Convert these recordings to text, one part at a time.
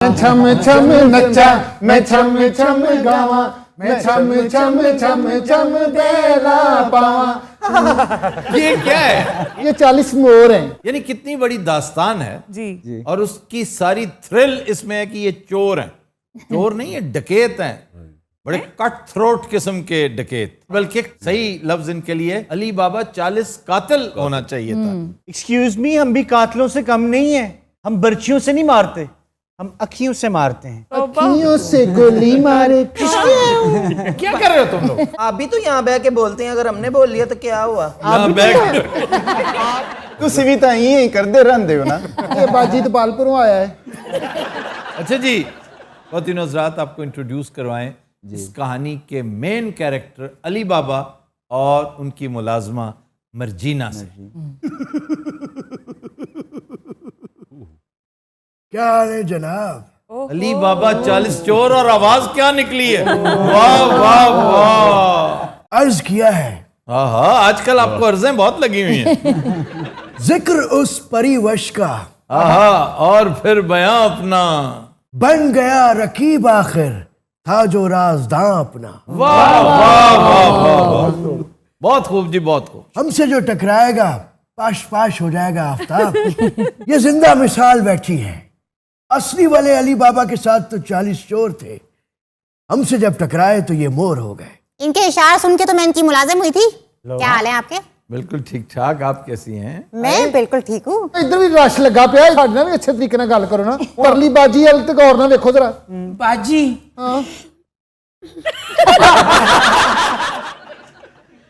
छम छम नचा मैं छम छम गावा मैं छम छम छम छम बेला पावा। ये क्या है? ये 40 मोर हैं। यानी कितनी बड़ी दास्तान है जी। और उसकी सारी थ्रिल इसमें है कि ये चोर हैं। चोर नहीं, ये डकैत हैं, बड़े कट थ्रोट किस्म के डकैत। बल्कि सही लफ्ज इनके लिए अली बाबा 40 कातिल होना चाहिए था। एक्सक्यूज मी, हम भी कातलों से कम नहीं है। हम बर्चियों से नहीं मारते, हम अखियों से मारते हैं। अखियों से गोली मारे। क्या कर रहे हो तुम लोग? आप भी तो यहाँ बह के बोलते हैं, अगर हमने बोल लिया तो क्या हुआ? यहाँ बैठ ਤੁਸੀਂ ਵੀ ਤਾਂ ਹੀ ਕਰਦੇ ਰਹਿੰਦੇ ਹੋ ਨਾ। ये बाजी दपालपुरों आया है। अच्छा जी, बहुत हज़रात आपको इंट्रोड्यूस करवाएं इस कहानी के मेन कैरेक्टर अली बाबा और उनकी मुलाजमा मर्जीना से। क्या हाल है जनाब? अली बाबा 40 चोर और आवाज क्या निकली है? वाह वाह वाह। अर्ज किया है, हाँ हाँ, आजकल आपको अर्जें बहुत लगी हुई हैं। जिक्र उस परिवश का हाँ, और फिर बयां अपना बन गया रकीब, आखिर था जो राजदां अपना। वाह वाह वाह वाह, बहुत खूब जी, बहुत खूब। हमसे जो टकराएगा पाश पाश हो जाएगा आफ्ताब। ये जिंदा मिसाल बैठी है। असली वाले अली बाबा के साथ तो 40 चोर थे, हमसे जब टकराए तो ये मोर हो गए। इनके इशारे सुन के तो मैं इनकी मुलाजिम हुई थी। क्या हाल है आपके? बिल्कुल ठीक ठाक। आप कैसी हैं? मैं बिल्कुल ठीक हूँ। इधर भी रश लगा पिया है, साडे नाल भी अच्छे तरीके नाल गल करो ना। परली बाजी वाल ते गौर नाल देखो जरा। बाजी हाँ,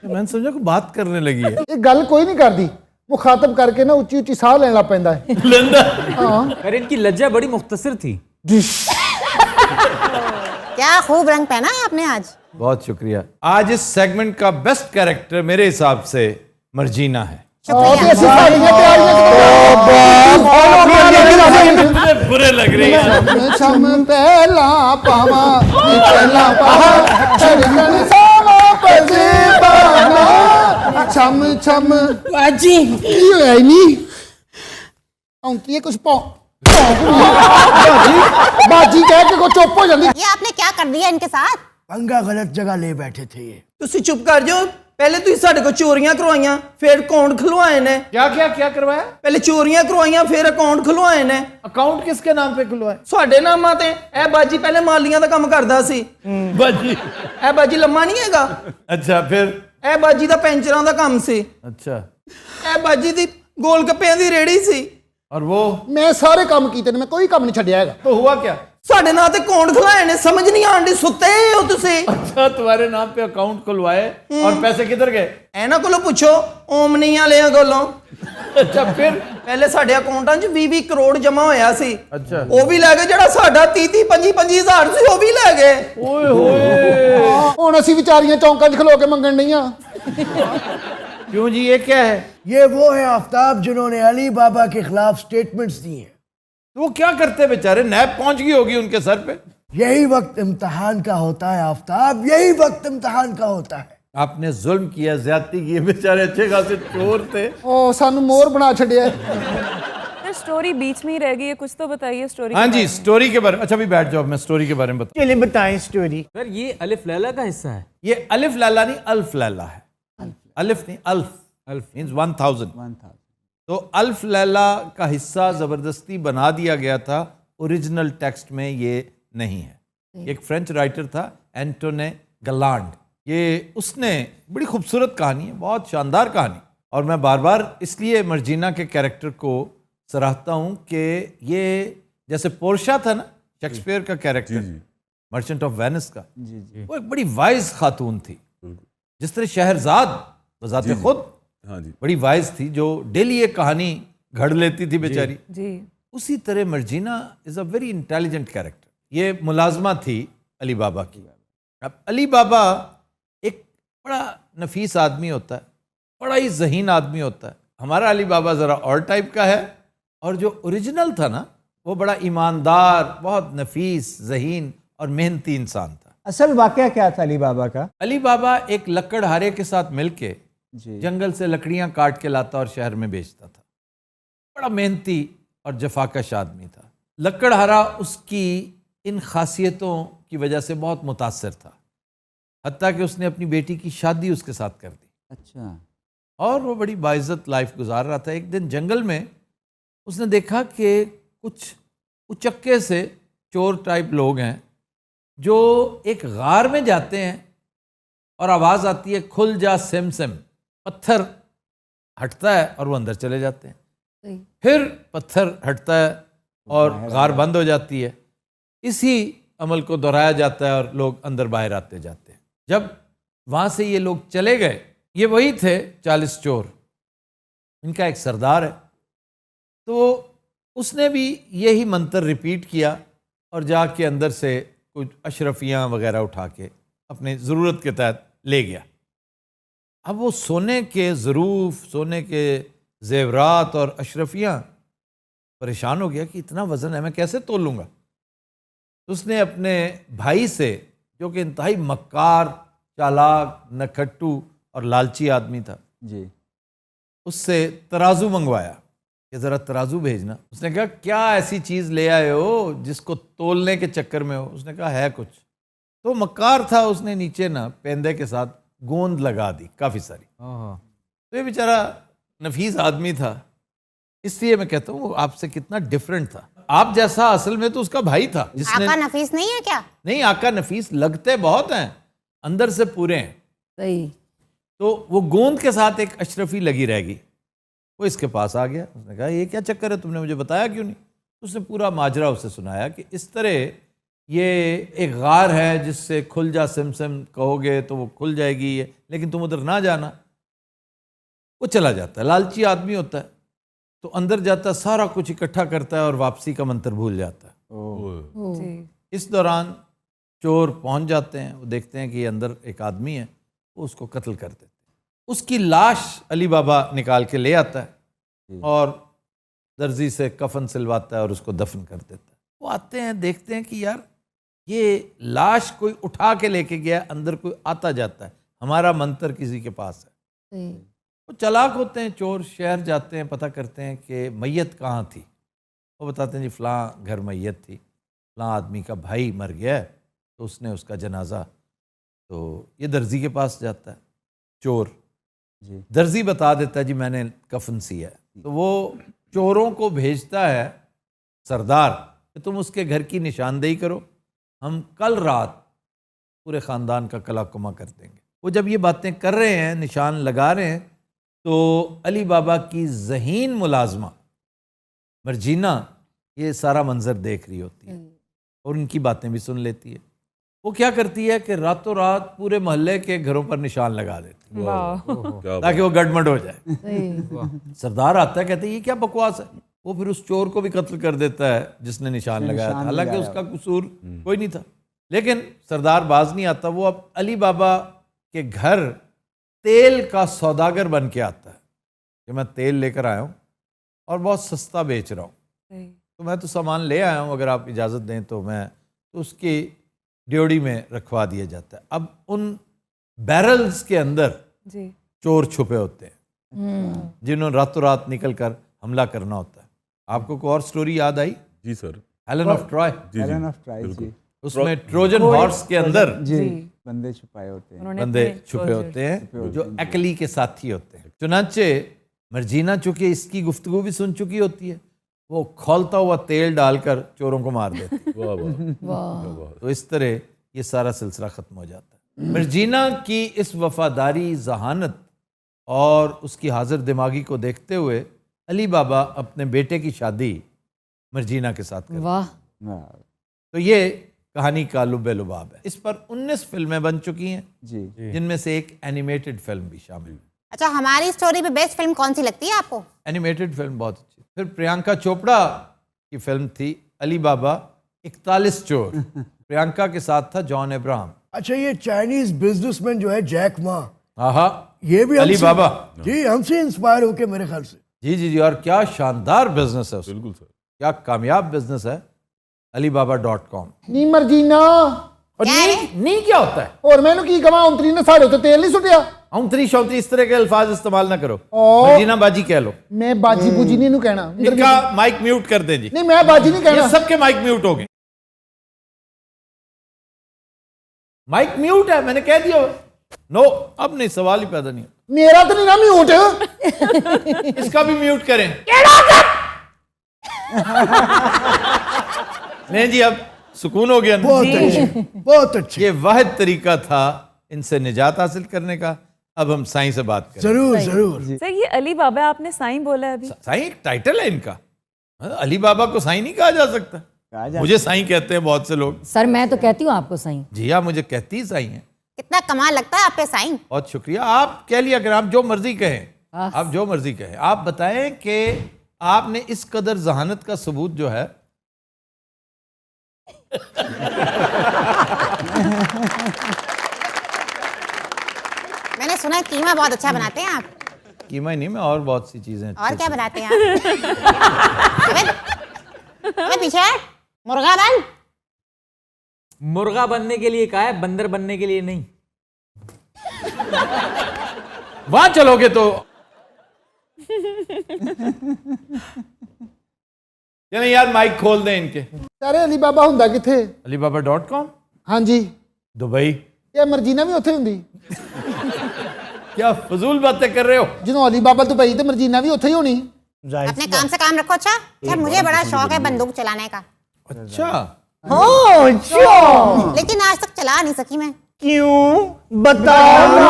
मैंने समझा को बात करने लगी है। ये गल कोई नहीं करदी, मुखातब करके ना उच्ची उच्ची साह लेना पैंदा है। पर इनकी लज्जा बड़ी मुख्तसर थी। क्या खूब रंग पहना है आपने आज। बहुत शुक्रिया। आज इस सेगमेंट का बेस्ट कैरेक्टर मेरे हिसाब से मर्जीना है। और भी ऐसी साड़ियां तैयारियां बुरे लग रही है। छम पहला पावा पहला पहाड़ छड़कन सावा पजेबाना छम छम बाजी की होया ही नहीं औंती है कुछ बाजी कह के को चुप हो जाती। ये आपने क्या कर दिया इनके साथ? पंगा गलत जगह ले बैठे थे ये। ਤੁਸੀਂ ਚੁੱਪ ਕਰ ਜਾਓ। ਪਹਿਲੇ ਤੁਸੀਂ ਸਾਡੇ ਕੋਲ ਚੋਰੀਆਂ ਕਰਵਾਈਆਂ, ਫਿਰ ਅਕਾਊਂਟ ਖੁਲਵਾਏ ਨੇ। क्या क्या क्या करवाया? ਪਹਿਲੇ ਚੋਰੀਆਂ ਕਰਵਾਈਆਂ, ਫਿਰ ਅਕਾਊਂਟ ਖੁਲਵਾਏ ਨੇ। अकाउंट किसके नाम पे खुलवाया? ਸਾਡੇ ਨਾਮਾਂ ਤੇ। ਇਹ ਬਾਜੀ ਪਹਿਲੇ ਮਾਲੀਆਂ ਦਾ ਕੰਮ ਕਰਦਾ ਸੀ। बाजी। ਇਹ ਬਾਜੀ ਲੰਮਾ ਨਹੀਂ ਹੈਗਾ। अच्छा फिर? ਇਹ ਬਾਜੀ ਦਾ ਪੈਂਚਰਾਂ ਦਾ ਕੰਮ ਸੀ। अच्छा, ਇਹ ਬਾਜੀ ਦੀ ਗੋਲ ਗੱਪਿਆਂ ਦੀ ਰੇੜੀ ਸੀ। और वो मैं सारे काम कीते ने, मैं कोई काम नहीं छड्या हैगा। तो हुआ क्या? ਸਾਡੇ ਨਾਂ ਤੇ ਅਕਾਊਂਟ ਖੁਲਾਏ ਨੇ। ਸਮਝ ਨਹੀਂ ਆਉਂਦੀ, ਸੁੱਤੇ ਹੋ ਤੁਸੀਂ? अच्छा, तुम्हारे नाम पे अकाउंट खुलवाए और पैसे किधर गए? ਇਹਨਾਂ ਕੋਲੋਂ ਪੁੱਛੋ, ਓਮਨੀ ਵਾਲਿਆਂ ਕੋਲੋਂ। अच्छा फिर? ਪਹਿਲੇ ਸਾਡੇ ਅਕਾਊਂਟਾਂ 'ਚ 20 ਕਰੋੜ ਜਮਾ ਹੋਇਆ ਸੀ। अच्छा। ਉਹ ਵੀ ਲੈ ਗਏ। ਜਿਹੜਾ ਸਾਡਾ 30 25 ਹਜ਼ਾਰ ਸੀ, ਉਹ ਵੀ ਲੈ ਗਏ। ओए होए। ਹੁਣ ਅਸੀਂ ਵਿਚਾਰੀਆਂ ਚੌਂਕਾਂ 'ਚ ਖਲੋ ਕੇ ਮੰਗਣ ਨਹੀਂ ਆ। क्यों जी, ये क्या है? ये वो है आफ्ताब जिन्होंने अली बाबा के खिलाफ स्टेटमेंट्स दी हैं। तो वो क्या करते बेचारे? नैब पहुंच गई होगी उनके सर पे। यही वक्त इम्तिहान का होता है आफ्ताब, यही वक्त इम्तिहान का होता है। आपने जुल्म किया, ज्यादती की। बेचारे अच्छे खासे चोर थे। ਉਹ ਸਾਨੂੰ ਮੋਰ ਬਣਾ ਛੱਡਿਆ। सर स्टोरी बीच में ही रह गई है, कुछ तो बताइए स्टोरी। हाँ जी, स्टोरी के बारे में। अच्छा अभी बैठ जाओ, मैं स्टोरी के बारे में बता। चलिए बताएं स्टोरी। सर ये अलिफ लैला का हिस्सा है। ये अलिफ लैला नहीं, अल्फ लैला है। अलिफ नहीं, अल्फ। अल्फ मीन्स 1000। तो अल्फ लैला का हिस्सा जबरदस्ती बना दिया गया था, ओरिजिनल टेक्स्ट में ये नहीं है। एक फ्रेंच राइटर था एंटोने गलांड, ये उसने बड़ी खूबसूरत कहानी है, बहुत शानदार कहानी। और मैं बार बार इसलिए मर्जीना के कैरेक्टर को सराहता हूँ कि ये जैसे पोर्शा था ना, शेक्सपियर का कैरेक्टर, मर्चेंट ऑफ वेनिस का, वो एक बड़ी वाइज खातून थी। जिस तरह शहरजाद बजाते खुद बड़ी वाइज थी, जो डेली एक कहानी घड़ लेती थी बेचारी, जी। उसी तरह Marjina is a very intelligent character. ये मुलाजमा थी अली बाबा की। अब अली बाबा एक बड़ा नफीस आदमी होता है, बड़ा ही जहीन आदमी होता है। हमारा अली बाबा ज़रा और टाइप का है, और जो ओरिजिनल था ना, वो बड़ा ईमानदार, बहुत नफीस, जहीन और मेहनती इंसान था। असल वाकया क्या था अली बाबा का? अली बाबा एक लकड़हारे के साथ मिलके जंगल से लकड़ियां काट के लाता और शहर में बेचता था। बड़ा मेहनती और जफाकश आदमी था। लकड़हारा उसकी इन खासियतों की वजह से बहुत मुतासर था, हत्ता कि उसने अपनी बेटी की शादी उसके साथ कर दी। अच्छा। और वो बड़ी बाइज्जत लाइफ गुजार रहा था। एक दिन जंगल में उसने देखा कि कुछ उचक्के से चोर टाइप लोग हैं जो एक गार में जाते हैं और आवाज़ आती है खुल जा सिम सिम, पत्थर हटता है और वो अंदर चले जाते हैं। फिर पत्थर हटता है और गार बंद हो जाती है। इसी अमल को दोहराया जाता है और लोग अंदर बाहर आते जाते हैं। जब वहाँ से ये लोग चले गए, ये वही थे 40 चोर, इनका एक सरदार है, तो उसने भी यही मंत्र रिपीट किया और जाके अंदर से कुछ अशरफियाँ वगैरह उठा के अपने ज़रूरत के तहत ले गया। अब वो सोने के ज़रूफ, सोने के जेवरात और अशरफियाँ, परेशान हो गया कि इतना वज़न है, मैं कैसे तोलूँगा। तो उसने अपने भाई से, जो कि इंतहाई मक्कार, चालाक, नखट्टू और लालची आदमी था जी, उससे तराजू मंगवाया कि ज़रा तराजू भेजना। उसने कहा क्या ऐसी चीज़ ले आए हो जिसको तोलने के चक्कर में हो। उसने कहा है कुछ। तो मक्कार था, उसने नीचे ना पेंदे के साथ गोंद लगा दी काफ़ी सारी। तो ये बेचारा नफीस आदमी था, इसलिए मैं कहता हूँ वो आपसे कितना डिफरेंट था। आप जैसा असल में तो उसका भाई था जिसने, आका नफीस नहीं है क्या? नहीं आका नफीस लगते बहुत हैं, अंदर से पूरे हैं। सही। तो वो गोंद के साथ एक अशरफी लगी रहेगी। वो इसके पास आ गया, उसने कहा ये क्या चक्कर है, तुमने मुझे बताया क्यों नहीं। उसने पूरा माजरा उसे सुनाया कि इस तरह ये एक गार है जिससे खुल जा सिम सिम कहोगे तो वो खुल जाएगी, लेकिन तुम उधर ना जाना। वो चला जाता है, लालची आदमी होता है, तो अंदर जाता है, सारा कुछ इकट्ठा करता है और वापसी का मंत्र भूल जाता है। जी। इस दौरान चोर पहुंच जाते हैं, वो देखते हैं कि अंदर एक आदमी है, वो उसको कत्ल कर देते हैं। उसकी लाश अली बाबा निकाल के ले आता है और दर्जी से कफन सिलवाता है और उसको दफन कर देता है। वो आते हैं, देखते हैं कि यार ये लाश कोई उठा के लेके गया, अंदर कोई आता जाता है, हमारा मंत्र किसी के पास है। वो चालाक होते हैं चोर, शहर जाते हैं, पता करते हैं कि मैयत कहाँ थी। वो बताते हैं जी फ़लाँ घर मैयत थी, फ़लाँ आदमी का भाई मर गया है, तो उसने उसका जनाजा। तो ये दर्जी के पास जाता है चोर जी, दर्जी बता देता है जी मैंने कफन सिया है। तो वो चोरों को भेजता है सरदार कि तुम उसके घर की निशानदेही करो, हम कल रात पूरे ख़ानदान का कलाकुमा कर देंगे। वो जब ये बातें कर रहे हैं, निशान लगा रहे हैं, तो अली बाबा की ज़हीन मुलाजमा मर्जीना ये सारा मंजर देख रही होती है और उनकी बातें भी सुन लेती है। वो क्या करती है कि रातों रात पूरे मोहल्ले के घरों पर निशान लगा देती है वाह। ताकि वो गड़बड़ हो जाए। सरदार आता है, कहते हैं ये क्या बकवास है। वो फिर उस चोर को भी कत्ल कर देता है जिसने निशान लगाया था, हालांकि उसका कसूर कोई नहीं था। लेकिन सरदार बाज नहीं आता। वो अब अली बाबा के घर तेल का सौदागर बन के आता है कि मैं तेल लेकर आया हूँ और बहुत सस्ता बेच रहा हूँ, तो मैं तो सामान ले आया हूँ, अगर आप इजाज़त दें तो मैं, तो उसकी ड्योड़ी में रखवा दिया जाता है। अब उन बैरल्स के अंदर जी। चोर छुपे होते हैं जिन्होंने रातों रात निकल कर हमला करना होता है। आपको कोई और स्टोरी याद आई? जी सर। हेलन ऑफ ट्रॉय, एलन ऑफ ट्राई जी, उसमें ट्रोजन हॉर्स के अंदर जी, बंदे छुपाए होते हैं, उन्होंने बंदे अपने छुपे soldiers- होते हैं जो अकली के साथी होते हैं। चुनांचे मर्जीना चूंकि इसकी गुफ्तगू भी सुन चुकी होती है, वो खौलता हुआ तेल डालकर चोरों को मार देती है। वाह वाह। तो इस तरह ये सारा सिलसिला ख़त्म हो जाता है। मर्जीना की इस वफादारी, जहानत और उसकी हाजिर दिमागी को देखते हुए अली बाबा अपने बेटे की शादी मर्जीना के साथ करते हैं। वाह। तो ये कहानी का लुब्बे लुबाब है। इस पर 19 फिल्में बन चुकी हैं, जी, जिनमें से एक एनिमेटेड फिल्म भी शामिल है। अच्छा, हमारी स्टोरी पे बेस्ट फिल्म कौन सी लगती है आपको? एनिमेटेड फिल्म बहुत अच्छी। फिर प्रियंका चोपड़ा की फिल्म थी अली बाबा 41 चोर। प्रियंका के साथ था जॉन अब्राहम। अच्छा, ये चाइनीज बिजनेसमैन जो है जैक मा, आहा, ये भी अली हमसे- बाबा। जी, हमसे इंस्पायर होके मेरे ख्याल से। जी जी जी, और क्या शानदार बिजनेस है उसका, बिल्कुल सर। क्या कामयाब बिजनेस है alibaba.com। ਨੀ ਮਰਜੀਨਾ क्या है? नहीं क्या होता है? ਹੋਰ ਮੈਨੂੰ ਕੀ ਕਵਾਂ ਉਂਤਰੀ ਨੇ ਸਾਡੇ ਉੱਤੇ ਤੇਲ ਨਹੀਂ ਸੁੱਟਿਆ औंतरी शौतरी इस तरह के अल्फाज इस्तेमाल ना करो, ओ। मर्जीना बाजी कह लो। मैं बाजी बूजी नहीं इनू कहना इनका माइक म्यूट कर दे जी। नहीं मैं बाजी नहीं कहना। ये सबके माइक म्यूट हो गए। माइक म्यूट है, मैंने कह दिया। नो, अब नहीं, सवाल ही पैदा नहीं होता। मेरा तो नहीं ना म्यूट। इसका भी म्यूट करें। नहीं जी, अब सुकून हो गया ना? बहुत अच्छे, बहुत अच्छे। ये वाहिद तरीका था इनसे निजात हासिल करने का। अब हम साईं से बात करें। जरूर जरूर। सर ये अली बाबा आपने साईं बोला है अभी। साईं एक टाइटल है इनका। अली बाबा को साईं नहीं कहा जा सकता। मुझे साईं कहते हैं बहुत से लोग। सर मैं तो कहती हूँ आपको साईं। जी हाँ, मुझे कहती ही साईं है। कितना कमाल लगता है आप पे साईं। बहुत शुक्रिया। आप कह लिया अगर आप जो मर्जी कहें, आप जो मर्जी कहें। आप बताएं कि आपने इस कदर जहानत का सबूत जो है मैंने सुना है कीमा बहुत अच्छा बनाते हैं आप। कीमा ही नहीं, मैं और बहुत सी चीजें और क्या बनाते हैं आप? अबे पीछे हट, मुर्गा बन। मुर्गा बनने के लिए कहा है, बंदर बनने के लिए नहीं। वहां चलोगे तो या नहीं यार, माइक खोल दें इनके। सारे अली बाबा हुंदा किथे? alibaba.com। हाँ जी। दुबई। ये मर्जीना भी उत्थे हुंदी। क्या फजूल बातें कर रहे हो? ਜਦੋਂ अली बाबा दुबई तो मर्जीना भी उत्थे ही होनी। अपने काम से काम रखो। अच्छा यार, मुझे बड़ा शौक है बंदूक चलाने का, अच्छा, लेकिन आज तक चला नहीं सकी मैं। क्यों बताओ ना।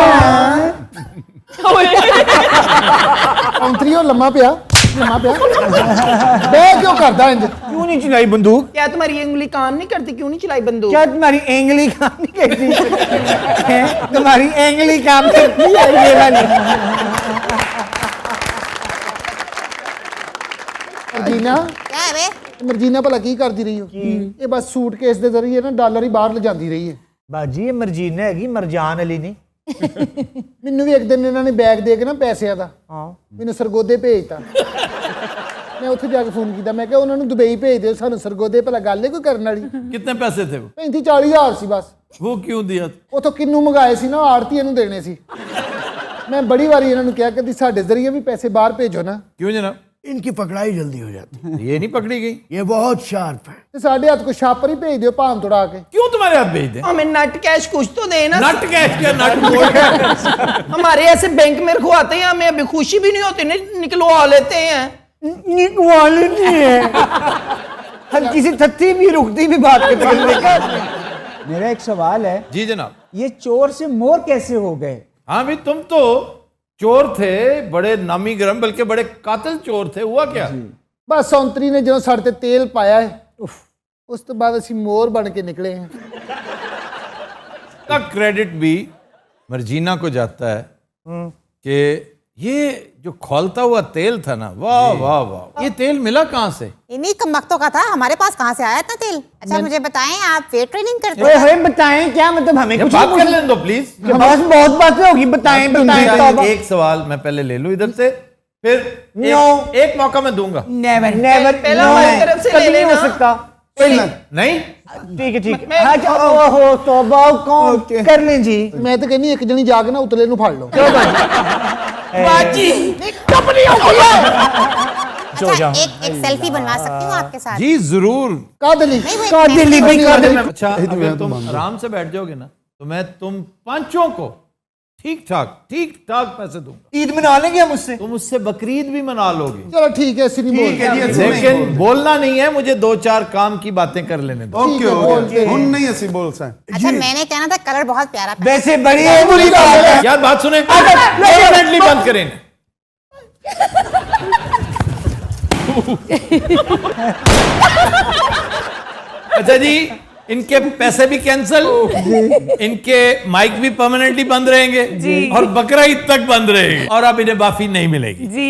औंतरी हो लम्मा पिया बे क्यों करदा इंज? क्यों नहीं चलाई बंदूक? क्या तुम्हारी ये उंगली काम नहीं करती? क्यों नहीं चलाई बंदूक? क्या तुम्हारी एंगली काम नहीं करती? हैं? तुम्हारी एंगली काम करती है ये वाली? मर्जीना, क्या है बे? मर्जीना भला की करदी रही हो? ये बस सूटकेस दे जरिए ना डॉलर ही बाहर ले जाती रही है। बाजी ये मरजीना हैगी, मरजान अली नहीं। ਮੈਨੂੰ ਵੀ ਇੱਕ ਦਿਨ ਇਹਨਾਂ ਨੇ ਬੈਗ ਦੇ ਕੇ ਨਾ ਪੈਸਿਆਂ ਦਾ ਮੈਨੂੰ ਸਰਗੋਦੇ ਭੇਜਤਾ। ਮੈਂ ਉੱਥੇ ਜਾ ਕੇ ਫੋਨ ਕੀਤਾ, ਮੈਂ ਕਿਹਾ ਉਹਨਾਂ ਨੂੰ ਦੁਬਈ ਭੇਜ ਦਿਓ, ਸਾਨੂੰ ਸਰਗੋਦੇ ਭਲਾ ਗੱਲ ਹੈ ਕੋਈ ਕਰਨ ਵਾਲੀ। कितने पैसे थे वो? 35-40 ਹਜ਼ਾਰ ਸੀ ਬਸ। वो क्यों दिया? ਉਥੋਂ ਕਿੰਨੂ ਮੰਗਾਏ ਸੀ ਨਾ, ਆੜਤੀਆਂ ਨੂੰ ਦੇਣੇ ਸੀ। ਮੈਂ ਬੜੀ ਵਾਰੀ ਇਹਨਾਂ ਨੂੰ ਕਿਹਾ ਕਿ ਸਾਡੇ ਜ਼ਰੀਏ ਵੀ ਪੈਸੇ ਬਾਹਰ ਭੇਜੋ ਨਾ। क्यों जनाब? इनकी पकड़ाई जल्दी हो जाती है। ये नहीं पकड़ी गई? ये बहुत शार्प है। ਤੇ ਸਾਡੇ हथ को छापर ही भेज दियो भाम तोड़ा के। क्यों तुम्हारे हाथ भेज दें? हमें नट कैश कुछ तो देना। नट कैश क्या? नट गोल्ड। हमारे ऐसे बैंक में रखवाते हैं, हमें अभी खुशी भी नहीं होती, निकलवा लेते हैं। निकलवा लेती है। हल्की सी थत्ती भी रुकती भी बात करते। मेरा एक सवाल है, जी जनाब। ये चोर से मोर कैसे हो गए? हाँ भाई, तुम तो चोर थे, बड़े नामी गरम, बल्कि बड़े कातिल चोर थे। हुआ क्या? बस औंतरी ने जो साढ़े ते तेल पाया है, उस तो बाद असी मोर बन के निकले हैं। का क्रेडिट भी मर्जीना को जाता है कि ये जो खौलता हुआ तेल था ना, वाह वाह वाह, ये तेल मिला कहाँ से? इन्हीं कमबख्तों का था, हमारे पास कहाँ से आया इतना तेल? अच्छा मुझे बताएं, आप वेट ट्रेनिंग करते ओए हैं? होए बताएं क्या मतलब? हमें कुछ बात कर लेने दो प्लीज। बस बहुत बातें होगी। बताएं बताएं। एक सवाल मैं पहले ले लूं इधर से, फिर एक मौका मैं दूंगा। नेवर नेवर, पहला हमारी तरफ से ले कभी नहीं हो लेना। सकता। नहीं, ठीक है ठीक है। अच्छा ओहो तौबा, कौन कर लें जी। मैं तो कहनी एक जनी जाके ना उतले नु फाड़ लो। बाजी अच्छा एक सेल्फी बनवा सकती हूँ आपके साथ? जी जरूर। कादली नहीं, वो कादिली भी कादिली। अच्छा, अगर तुम आराम से बैठ जाओगे ना, तो मैं तुम पांचों को ठीक ठाक पैसे दूंगा। ईद मना लेंगे हम उससे। तुम उससे बकरीद भी मना लोगे। चलो ठीक है, ऐसी नहीं बोल। लेकिन बोलना नहीं है, मुझे 2-4 काम की बातें कर लेने दो। ओके हुन नहीं ऐसी बोल सा। अच्छा मैंने कहना था कलर बहुत प्यारा था। वैसे बड़ी है बुरी बात है। यार बात सुने, डेफिनेटली बंद करें। अच्छा जी, इनके पैसे भी कैंसिल, इनके माइक भी परमानेंटली बंद रहेंगे और बकरा ईद तक बंद रहेंगे, और अब इन्हें माफी नहीं मिलेगी। जी।